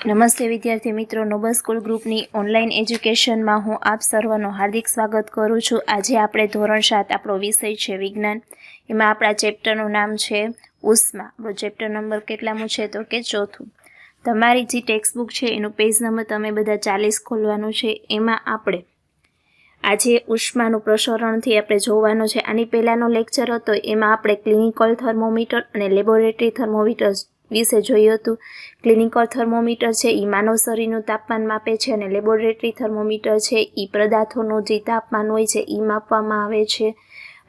નમસ્તે વિદ્યાર્થી મિત્રો, નોબલ સ્કૂલ ગ્રુપની ઓનલાઈન એજ્યુકેશનમાં હું આપ સર્વનું હાર્દિક સ્વાગત કરું છું. આજે આપણે ધોરણ 7 આપણો વિષય છે વિજ્ઞાન. એમાં આપણા ચેપ્ટરનું નામ છે ઉષ્મા. આપણો ચેપ્ટર નંબર કેટલામું છે તો કે ચોથું. તમારી જે ટેક્સ્ટબુક છે એનું પેજ નંબર તમે બધા 40 ખોલવાનું છે. એમાં આપણે આજે ઉષ્માનું પ્રસરણથી આપણે જોવાનું છે. આની પહેલાંનો લેક્ચર હતો એમાં આપણે ક્લિનિકલ થર્મોમીટર અને લેબોરેટરી થર્મોમીટર વિશે જોયું હતું. ક્લિનિકલ થર્મોમીટર છે એ માનવ શરીરનું તાપમાન માપે છે અને લેબોરેટરી થર્મોમીટર છે એ પદાર્થોનું જે તાપમાન હોય છે એ માપવામાં આવે છે.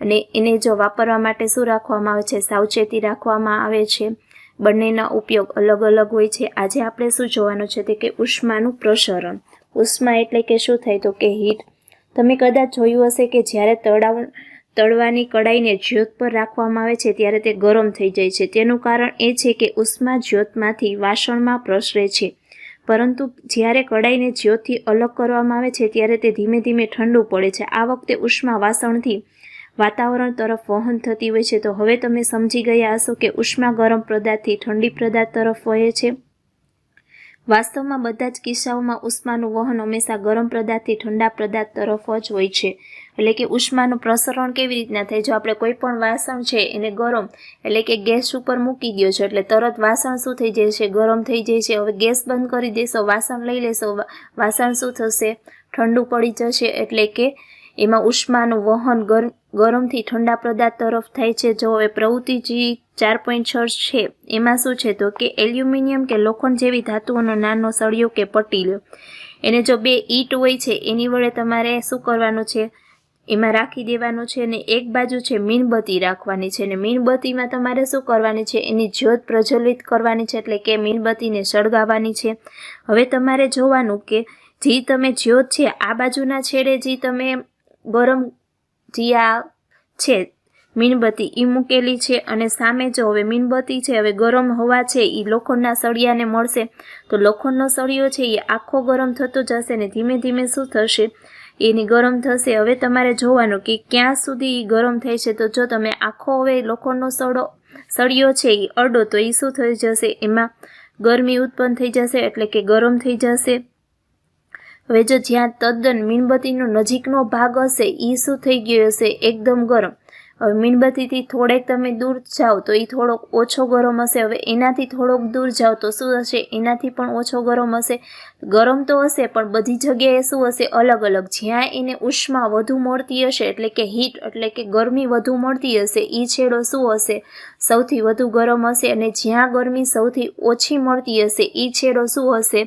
અને એને જો વાપરવા માટે શું રાખવામાં આવે છે? સાવચેતી રાખવામાં આવે છે. બંનેના ઉપયોગ અલગ અલગ હોય છે. આજે આપણે શું જોવાનું છે તે કે ઉષ્માનું પ્રસરણ. ઉષ્મા એટલે કે શું થાય તો કે હીટ. તમે કદાચ જોયું હશે કે જ્યારે તળવાની કડાઈને જ્યોત પર રાખવામાં આવે છે ત્યારે તે ગરમ થઈ જાય છે. તેનું કારણ એ છે કે ઉષ્મા જ્યોતમાંથી વાસણમાં પ્રસરે છે. પરંતુ જ્યારે કડાઈને જ્યોતથી અલગ કરવામાં આવે છે ત્યારે તે ધીમે ધીમે ઠંડુ પડે છે. આ વખતે ઉષ્મા વાસણથી વાતાવરણ તરફ વહન થતી હોય છે. તો હવે તમે સમજી ગયા હશો કે ઉષ્મા ગરમ પદાર્થથી ઠંડી પદાર્થ તરફ વહે છે. વાસ્તવમાં બધા જ કિસ્સાઓમાં ઉષ્માનું વહન હંમેશા ગરમ પદાર્થથી ઠંડા પદાર્થ તરફ જ હોય છે. એટલે કે ઉષ્માનું પ્રસરણ કેવી રીતના થાય? જો આપણે કોઈ પણ વાસણ છે એને ગરમ એટલે કે ગેસ ઉપર મૂકી દો છો એટલે તરત વાસણ શું થઈ જાય છે? ગરમ થઈ જાય છે. હવે ગેસ બંધ કરી દેશો, વાસણ લઈ લેશો, વાસણ શું થશે? ઠંડુ પડી જશે. એટલે કે એમાં ઉષ્માનું વહન ગરમથી ઠંડા પદાર્થ તરફ થાય છે. જો હવે પ્રવૃત્તિ જે 4.6 છે એમાં શું છે તો કે એલ્યુમિનિયમ કે લોખંડ જેવી ધાતુઓનો નાનો સળિયો કે પટ્ટી લો. એને જો બે ઈંટ હોય છે એની વડે તમારે શું કરવાનું છે? એમાં રાખી દેવાનું છે. અને એક બાજુ છે મીણબત્તી રાખવાની છે. અને મીણબત્તીમાં તમારે શું કરવાની છે? એની જ્યોત પ્રજ્વલિત કરવાની છે. એટલે કે મીણબત્તીને સળગાવવાની છે. હવે તમારે જોવાનું કે જે તમે જ્યોત છે આ બાજુના છેડે જે તમે ગરમ જે આ છે મીણબત્તી એ મૂકેલી છે અને સામે જો હવે મીણબત્તી છે, હવે ગરમ હવા છે એ લોખંડના સળિયાને મળશે. તો લોખંડનો સળિયો છે એ આખો ગરમ થતો જશે ને ધીમે ધીમે શું થશે? એની ગરમ થશે. હવે તમારે જોવાનું કે ક્યાં સુધી એ ગરમ થાય છે. તો જો તમે આખો હવે લોખંડનો સળિયો છે એ અડો તો એ શું થઈ જશે? એમાં ગરમી ઉત્પન્ન થઈ જશે. એટલે કે ગરમ થઈ જશે. હવે જો જ્યાં તદ્દન મીણબત્તીનો નજીકનો ભાગ હશે એ શું થઈ ગયો હશે? એકદમ ગરમ. હવે મીણબત્તીથી થોડેક તમે દૂર જાઓ તો એ થોડોક ઓછો ગરમ હશે. હવે એનાથી થોડોક દૂર જાઓ તો શું હશે? એનાથી પણ ઓછો ગરમ હશે. ગરમ તો હશે પણ બધી જગ્યાએ શું હશે? અલગ અલગ. જ્યાં એને ઉષ્મા વધુ મળતી હશે એટલે કે હીટ એટલે કે ગરમી વધુ મળતી હશે એ છેડો શું હશે? સૌથી વધુ ગરમ હશે. અને જ્યાં ગરમી સૌથી ઓછી મળતી હશે એ છેડો શું હશે?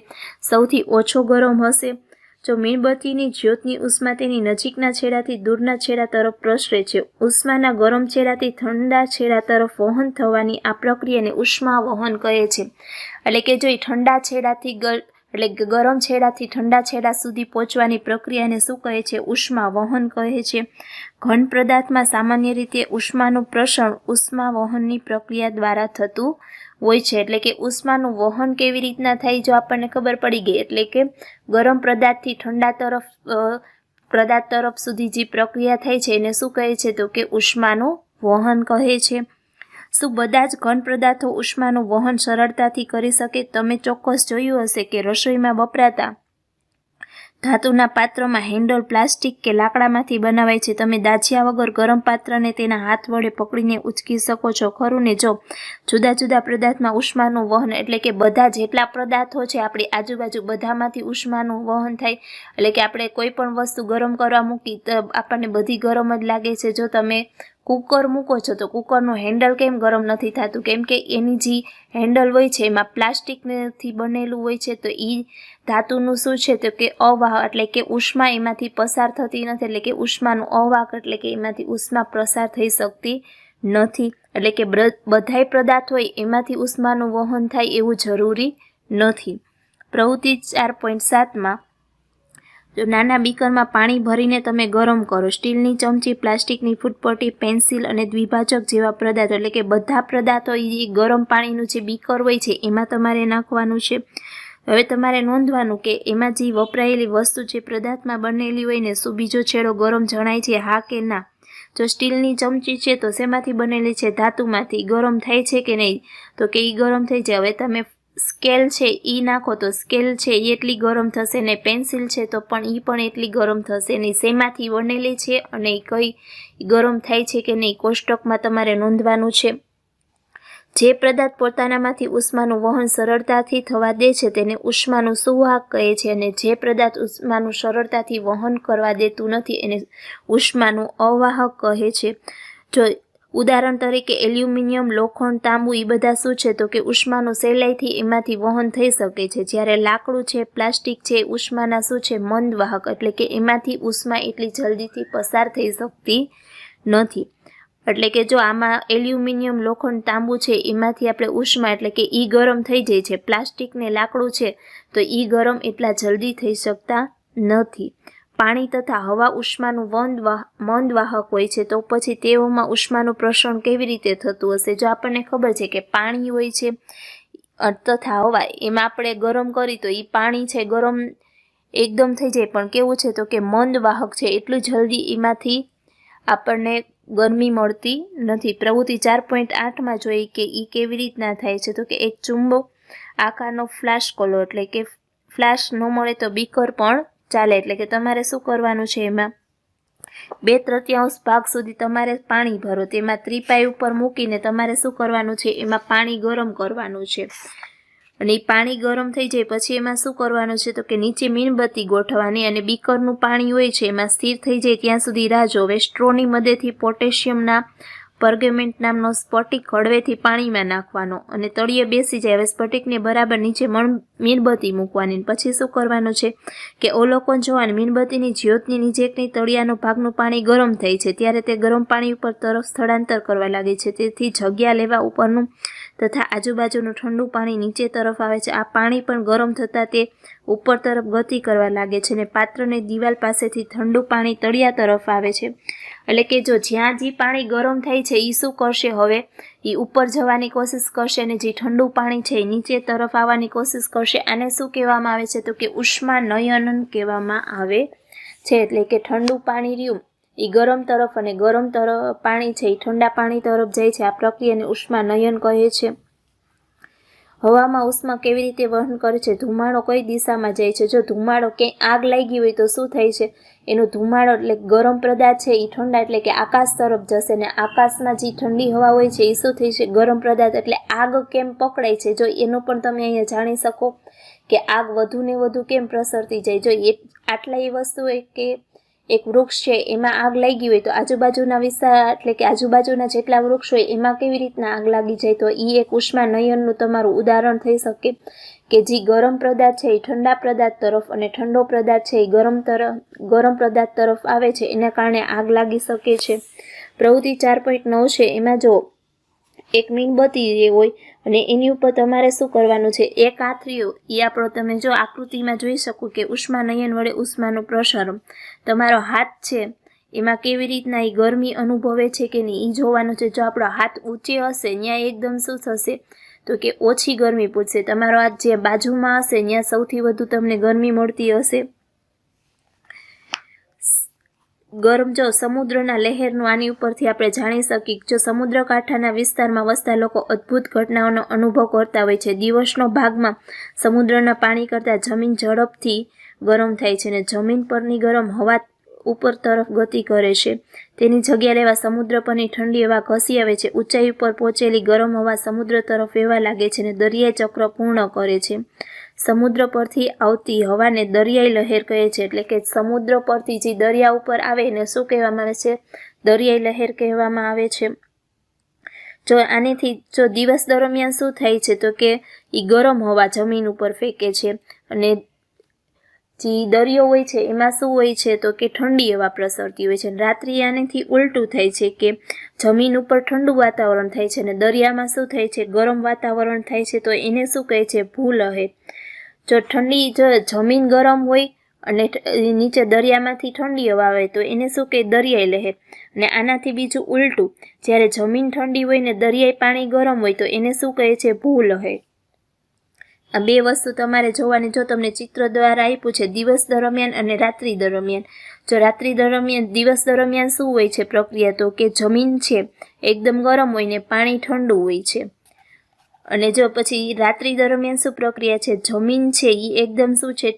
સૌથી ઓછો ગરમ હશે. જો મીણબત્તીની જ્યોતની ઉષ્મા તેની નજીકના છેડાથી દૂરના છેડા તરફ પ્રસરે છે. ઉષ્માના ગરમ છેડાથી ઠંડા છેડા તરફ વહન થવાની આ પ્રક્રિયાને ઉષ્મા વહન કહે છે. એટલે કે જો એ ઠંડા છેડાથી ગરમ છેડાથી ઠંડા છેડા સુધી પહોંચવાની પ્રક્રિયાને શું કહે છે? ઉષ્મા વહન કહે છે. ઘન પદાર્થમાં સામાન્ય રીતે ઉષ્માનું પ્રસરણ ઉષ્મા વહનની પ્રક્રિયા દ્વારા થતું હોય છે. એટલે કે ઉષ્માનું વહન કેવી રીતના થાય જો આપણને ખબર પડી ગઈ. એટલે કે ગરમ પદાર્થથી ઠંડા પદાર્થ તરફ સુધી જે પ્રક્રિયા થાય છે એને શું કહે છે? તો કે ઉષ્માનું વહન કહે છે. શું બધા જ ઘન પદાર્થો ઉષ્માનું વહન સરળતાથી કરી શકે? તમે ચોક્કસ જોયું હશે કે રસોઈમાં વપરાતા ધાતુના પાત્રમાં હેન્ડલ પ્લાસ્ટિક કે લાકડામાંથી બનાવાય છે. તમે દાઝ્યા વગર ગરમ પાત્રને તેના હાથ વડે પકડીને ઉચકી શકો છો, ખરું ને? જો જુદા જુદા પદાર્થમાં ઉષ્માનું વહન એટલે કે બધા જેટલા પદાર્થો છે આપણી આજુબાજુ બધામાંથી ઉષ્માનું વહન થાય. એટલે કે આપણે કોઈ પણ વસ્તુ ગરમ કરવા મૂકી તો આપણને બધી ગરમ જ લાગે છે. જો તમે કુકર મૂકો છો તો કુકરનું હેન્ડલ કેમ ગરમ નથી થતું? કેમ કે એની જે હેન્ડલ હોય છે એમાં પ્લાસ્ટિકથી બનેલું હોય છે. તો એ ધાતુનું શું છે તો કે અવાહક એટલે કે ઉષ્મા એમાંથી પસાર થતી નથી. એટલે કે ઉષ્માનું અવાહક એટલે કે એમાંથી ઉષ્મા પ્રસાર થઈ શકતી નથી. એટલે કે બધાય પદાર્થ હોય એમાંથી ઉષ્માનું વહન થાય એવું જરૂરી નથી. પ્રવૃત્તિ 4.7માં જો નાના બીકરમાં પાણી ભરીને તમે ગરમ કરો. સ્ટીલની ચમચી, પ્લાસ્ટિકની ફૂટપટ્ટી, પેન્સિલ અને દ્વિભાજક જેવા પદાર્થો એટલે કે બધા પદાર્થો એ ગરમ પાણીનું જે બીકર હોય છે એમાં તમારે નાખવાનું છે. હવે તમારે નોંધવાનું કે એમાં જે વપરાયેલી વસ્તુ જે પદાર્થમાં બનેલી હોય ને શું બીજો છેડો ગરમ જણાય છે? હા કે ના? જો સ્ટીલની ચમચી છે તો શેમાંથી બનેલી છે? ધાતુમાંથી. ગરમ થાય છે કે નહીં? તો કે એ ગરમ થઈ જાય. હવે તમે સ્કેલ છે એ નાખો તો સ્કેલ છે એ એટલી ગરમ થશે ને પેન્સિલ છે તો પણ એ પણ એટલી ગરમ થશે નહીં. શેમાંથી બનેલી છે અને એ કઈ ગરમ થાય છે કે નહીં કોષ્ટકમાં તમારે નોંધવાનું છે. જે પદાર્થ પોતાનામાંથી ઉષ્માનું વહન સરળતાથી થવા દે છે તેને ઉષ્માનું સુવાહક કહે છે અને જે પદાર્થ ઉષ્માનું સરળતાથી વહન કરવા દેતું નથી એને ઉષ્માનું અવાહક કહે છે. જો ઉદાહરણ તરીકે એલ્યુમિનિયમ, લોખંડ, તાંબુ એ બધા શું છે તો કે ઉષ્માનું સહેલાઈથી એમાંથી વહન થઈ શકે છે. જ્યારે લાકડું છે, પ્લાસ્ટિક છે, ઉષ્માના શું છે મંદવાહક, એટલે કે એમાંથી ઉષ્મા એટલી જલ્દીથી પસાર થઈ શકતી નથી. એટલે કે જો આમાં એલ્યુમિનિયમ, લોખંડ, તાંબુ છે એમાંથી આપણે ઉષ્મા એટલે કે ઈ ગરમ થઈ જાય છે. પ્લાસ્ટિક ને લાકડું છે તો ઈ ગરમ એટલા જલ્દી થઈ શકતા નથી. પાણી તથા હવા ઉષ્માનું મંદવાહક હોય છે તો પછી તેઓમાં ઉષ્માનું પ્રસરણ કેવી રીતે થતું હશે? જો આપણને ખબર છે કે પાણી હોય છે તથા હવા એમાં આપણે ગરમ કરી તો એ પાણી છે ગરમ એકદમ થઈ જાય પણ કેવું છે તો કે મંદવાહક છે, એટલું જલ્દી એમાંથી આપણને ગરમી મળતી નથી. પ્રવૃત્તિ 4.8માં જોઈએ કે એ કેવી રીતના થાય છે તો કે એક ચુંબક આકારનો ફ્લાસ્ક લો, એટલે કે ફ્લાસ્ક ન મળે તો બીકર પણ ચાલે. એટલે કે તમારે શું કરવાનું છે એમાં 2/3 ભાગ સુધી તમારે પાણી ભરો, તેમાં ત્રિપાઈ ઉપર મૂકીને તમારે શું કરવાનું છે એમાં પાણી ગરમ કરવાનું છે. અને એ પાણી ગરમ થઈ જાય પછી એમાં શું કરવાનું છે તો કે નીચે મીણબત્તી ગોઠવવાની અને બીકરનું પાણી હોય છે એમાં સ્થિર થઈ જાય ત્યાં સુધી રાહ જોવે. સ્ટ્રોની મદદથી પોટેશિયમના પર્ગમેન્ટ નામનો સ્ફટિક હળવેથી પાણીમાં નાખવાનો અને તળિયે બેસી જાય. હવે સ્ફટિકને બરાબર નીચે મીણબત્તી મૂકવાની. પછી શું કરવાનું છે કે અવલોકન જોવાનું, મીણબત્તીની જ્યોતની નીચેની તળિયાનો ભાગનું પાણી ગરમ થાય છે ત્યારે તે ગરમ પાણી ઉપર તરફ સ્થળાંતર કરવા લાગે છે. તેથી જગ્યા લેવા ઉપરનું તથા આજુબાજુનું ઠંડુ પાણી નીચે તરફ આવે છે. આ પાણી પણ ગરમ થતાં તે ઉપર તરફ ગતિ કરવા લાગે છે અને પાત્રની દિવાલ પાસેથી ઠંડુ પાણી તળિયા તરફ આવે છે. એટલે કે જો જ્યાં જે પાણી ગરમ થાય છે એ શું કરશે હવે એ ઉપર જવાની કોશિશ કરશે અને જે ઠંડુ પાણી છે એ નીચે તરફ આવવાની કોશિશ કરશે. આને શું કહેવામાં આવે છે તો કે ઉષ્મા નયનન કહેવામાં આવે છે. એટલે કે ઠંડુ પાણી રહ્યું એ ગરમ તરફ અને ગરમ તરફ પાણી છે એ ઠંડા પાણી તરફ જાય છે. આ પ્રક્રિયાને ઉષ્મા નયન કહે છે. હવામાં ઉષ્મા કેવી રીતે વહન કરે છે? ધુમાડો કઈ દિશામાં જાય છે? જો ધુમાડો ક્યાંય આગ લાગી હોય તો શું થાય છે? એનો ધુમાડો એટલે ગરમ પદાર્થ છે એ ઠંડા એટલે કે આકાશ તરફ જશે ને આકાશમાં જે ઠંડી હવા હોય છે એ શું થઈ છે ગરમ પદાર્થ, એટલે આગ કેમ પકડાય છે જો એનું પણ તમે અહીંયા જાણી શકો કે આગ વધુ ને વધુ કેમ પ્રસરતી જાય. જો આટલા એ વસ્તુ હોય કે એક વૃક્ષ છે એમાં આગ લાગી હોય તો આજુબાજુના વિસ્તાર એટલે કે આજુબાજુના જેટલા વૃક્ષ હોય એમાં કેવી રીતના આગ લાગી જાય, તો એ એક ઉષ્મા નયનનું તમારું ઉદાહરણ થઈ શકે કે જે ગરમ પદાર્થ છે એ ઠંડા પદાર્થ તરફ અને ઠંડો પદાર્થ છે એ ગરમ પદાર્થ તરફ આવે છે એના કારણે આગ લાગી શકે છે. પ્રવૃત્તિ 4.9 છે એમાં જો એક મીણબત્તી હોય અને એની ઉપર તમારે શું કરવાનું છે એક હાથ રહ્યો એ આપણો તમે જો આકૃતિમાં જોઈ શકો કે ઉષ્માનયન વડે ઉષ્માનું પ્રસરણ. તમારો હાથ છે એમાં કેવી રીતના એ ગરમી અનુભવે છે કે નહીં એ જોવાનું છે. જો આપણો હાથ ઊંચે હશે ત્યાં એકદમ શું થશે તો કે ઓછી ગરમી પૂછશે. તમારો હાથ જે બાજુમાં હશે ત્યાં સૌથી વધુ તમને ગરમી મળતી હશે. ગરમ જો સમુદ્રના લહેરનું આની ઉપરથી આપણે જાણી શકીએ. જો સમુદ્ર કાંઠાના વિસ્તારમાં વસતા લોકો અદ્ભુત ઘટનાઓનો અનુભવ કરતા હોય છે. દિવસનો ભાગમાં સમુદ્રના પાણી કરતાં જમીન ઝડપથી ગરમ થાય છે અને જમીન પરની ગરમ હવા ઉપર તરફ ગતિ કરે છે. તેની જગ્યા લેવા સમુદ્ર પરની ઠંડી હવા ઘસી આવે છે. ઊંચાઈ ઉપર પહોંચેલી ગરમ હવા સમુદ્ર તરફ વહેવા લાગે છે અને દરિયાઈ ચક્ર પૂર્ણ કરે છે. સમુદ્ર પરથી આવતી હવાને દરિયાઈ લહેર કહે છે. એટલે કે સમુદ્ર પરથી જે દરિયા ઉપર આવે એને શું કહેવામાં આવે છે? દરિયાઈ લહેર કહેવામાં આવે છે. જો આનેથી જો દિવસ દરમિયાન શું થાય છે તો કે એ ગરમ હવા જમીન ઉપર ફેંકે છે અને જે દરિયો હોય છે એમાં શું હોય છે તો કે ઠંડી હવા પ્રસરતી હોય છે. રાત્રિ આનેથી ઉલટું થાય છે કે જમીન ઉપર ઠંડુ વાતાવરણ થાય છે અને દરિયામાં શું થાય છે ગરમ વાતાવરણ થાય છે. તો એને શું કહે છે? ભૂલહેર. જો જમીન ગરમ હોય અને નીચે દરિયામાંથી ઠંડી હવા આવે તો એને શું કહે? દરિયાઈ લહેર. અને આનાથી બીજું ઉલટું, જ્યારે જમીન ઠંડી હોય ને દરિયાઈ પાણી ગરમ હોય તો એને શું કહે છે? ભૂલહેર. આ બે વસ્તુ તમારે જોવાની. જો તમને ચિત્ર દ્વારા આપ્યું છે દિવસ દરમિયાન અને રાત્રિ દરમિયાન. જો રાત્રિ દરમિયાન દિવસ દરમિયાન શું હોય છે પ્રક્રિયા તો કે જમીન છે એકદમ ગરમ હોય ને પાણી ઠંડુ હોય છે અને જો પછી રાત્રિ દરમિયાન શું પ્રક્રિયા છે, જમીન છે એ એકદમ શું છે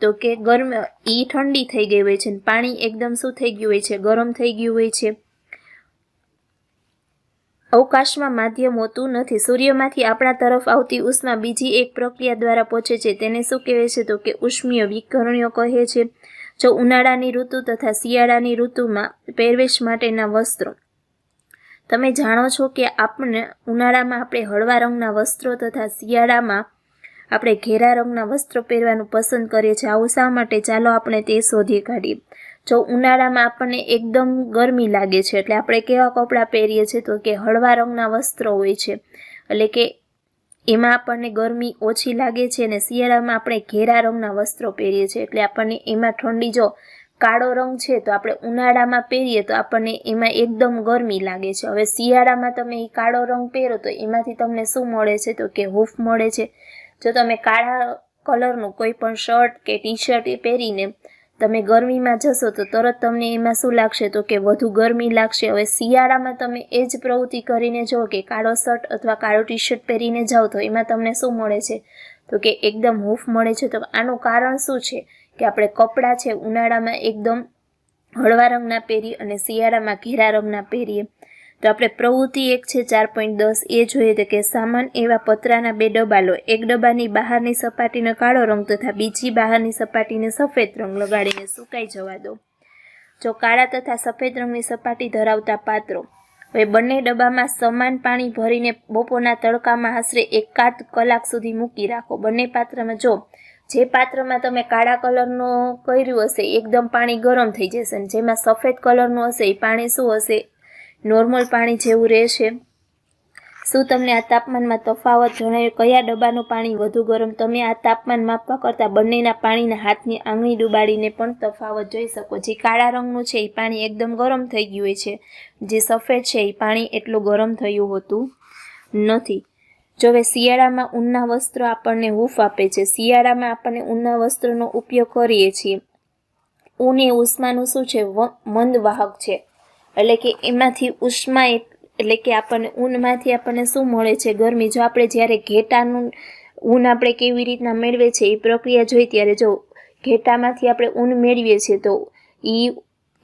તો કે ગરમ એ ઠંડી થઈ ગઈ હોય છે, પાણી એકદમ શું થઈ ગયું હોય છે, ગરમ થઈ ગયું હોય છે. અવકાશમાં માધ્યમ હોતું નથી. સૂર્યમાંથી આપણા તરફ આવતી ઉષ્મા બીજી એક પ્રક્રિયા દ્વારા પહોંચે છે, તેને શું કહેવાય છે તો કે ઉષ્મીય વિકરણીઓ કહે છે. જો ઉનાળાની ઋતુ તથા શિયાળાની ઋતુમાં પહેરવેશ માટેના વસ્ત્રો, તમે જાણો છો કે ઉનાળામાં આપણે હળવા રંગના વસ્ત્રો તથા શિયાળામાં આપણે ઘેરા રંગના વસ્ત્રો પહેરવાનું પસંદ કરીએ છીએ. આવું શા માટે? ચાલો આપણે તે શોધી કાઢીએ. જો ઉનાળામાં આપણને એકદમ ગરમી લાગે છે એટલે આપણે કેવા કપડાં પહેરીએ છીએ તો કે હળવા રંગના વસ્ત્રો હોય છે, એટલે કે એમાં આપણને ગરમી ઓછી લાગે છે. અને શિયાળામાં આપણે ઘેરા રંગના વસ્ત્રો પહેરીએ છીએ એટલે આપણને એમાં ઠંડી, જો કાળો રંગ છે તો આપણે ઉનાળામાં પહેરીએ તો આપણને એમાં એકદમ ગરમી લાગે છે. હવે શિયાળામાં તમે એ કાળો રંગ પહેરો તો એમાંથી તમને શું મળે છે તો કે હૂંફ મળે છે. જો તમે કાળા કલરનું કોઈ પણ શર્ટ કે ટી શર્ટ પહેરીને તમે ગરમીમાં જશો તો તરત તમને એમાં શું લાગશે તો કે વધુ ગરમી લાગશે. હવે શિયાળામાં તમે એ જ પ્રવૃત્તિ કરીને જો કે કાળો શર્ટ અથવા કાળો ટી શર્ટ પહેરીને જાઓ તો એમાં તમને શું મળે છે તો કે એકદમ હૂંફ મળે છે. તો આનું કારણ શું છે કે આપણે કપડાં છે ઉનાળામાં એકદમ હળવા રંગના પહેરીએ અને શિયાળામાં ઘેરા રંગના પહેરીએ. તો આપણે પ્રવૃત્તિ 1 છે 4.10 એ જોઈએ તો કે સામાન એવા પતરાના 2 ડબ્બા લો. એક ડબ્બાની બહારની સપાટીને કાળો રંગ તથા બીજી બહારની સપાટીને સફેદ રંગ લગાડીને સુકાઈ જવા દો. જો કાળા તથા સફેદ રંગની સપાટી ધરાવતા પાત્રો, હવે બંને ડબ્બામાં સમાન પાણી ભરીને બપોરના તડકામાં આશરે 1 કલાક સુધી મૂકી રાખો. બંને પાત્રમાં જે પાત્રમાં તમે કાળા કલરનું કર્યું હશે એકદમ પાણી ગરમ થઈ જશે, અને જેમાં સફેદ કલરનું હશે એ પાણી શું હશે, નોર્મલ પાણી જેવું રહેશે. શું તમને આ તાપમાનમાં તફાવત જણાય? કયા ડબ્બાનું પાણી વધુ ગરમ? તમે આ તાપમાન માપવા કરતાં બંનેના પાણીના હાથની આંગળી ડુબાડીને પણ તફાવત જોઈ શકો. જે કાળા રંગનું છે એ પાણી એકદમ ગરમ થઈ ગયું હોય છે, જે સફેદ છે એ પાણી એટલું ગરમ થયું હોતું નથી. જો હવે શિયાળામાં ઊનના વસ્ત્રો આપણને હૂંફ આપે છે. શિયાળામાં આપણને ઊનના વસ્ત્રોનો ઉપયોગ કરીએ છીએ. ઊન એ ઉષ્માનું શું છે, મંદવાહક છે, એટલે કે એમાંથી ઉષ્મા, એટલે કે આપણને ઊનમાંથી આપણને શું મળે છે, ગરમી. જો આપણે જ્યારે ઘેટાનું ઊન આપણે કેવી રીતના મેળવે છે એ પ્રક્રિયા જોઈ, ત્યારે જો ઘેટામાંથી આપણે ઊન મેળવીએ છીએ તો એ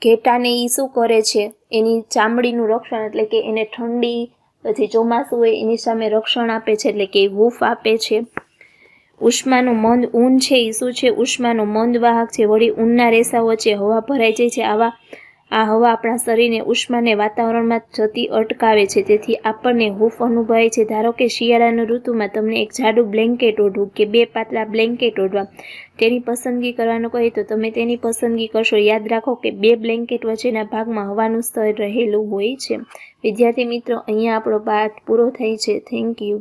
ઘેટાને એ શું કરે છે, એની ચામડીનું રક્ષણ, એટલે કે એને ઠંડી પછી ચોમાસું હોય એની સામે રક્ષણ આપે છે, એટલે કે હૂંફ આપે છે. ઉષ્માનું મંદ, ઊન છે એ શું છે, ઉષ્માનું મંદવાહક છે. વળી ઊનના રેસા વચ્ચે હવા ભરાઈ જાય છે. આ હવા આપણા શરીરને ઉષ્માને વાતાવરણમાં જતી અટકાવે છે, તેથી આપણને હૂંફ અનુભવાય છે. ધારો કે શિયાળાની ઋતુમાં તમને એક જાડું બ્લેન્કેટ ઓઢવું કે 2 પાતળા બ્લેન્કેટ ઓઢવા, તેની પસંદગી કરવાનું કહે તો તમે તેની પસંદગી કરશો. યાદ રાખો કે 2 બ્લેન્કેટ વચ્ચેના ભાગમાં હવાનું સ્તર રહેલું હોય છે. વિદ્યાર્થી મિત્રો, અહીંયા આપણો પાઠ પૂરો થાય છે. Thank you.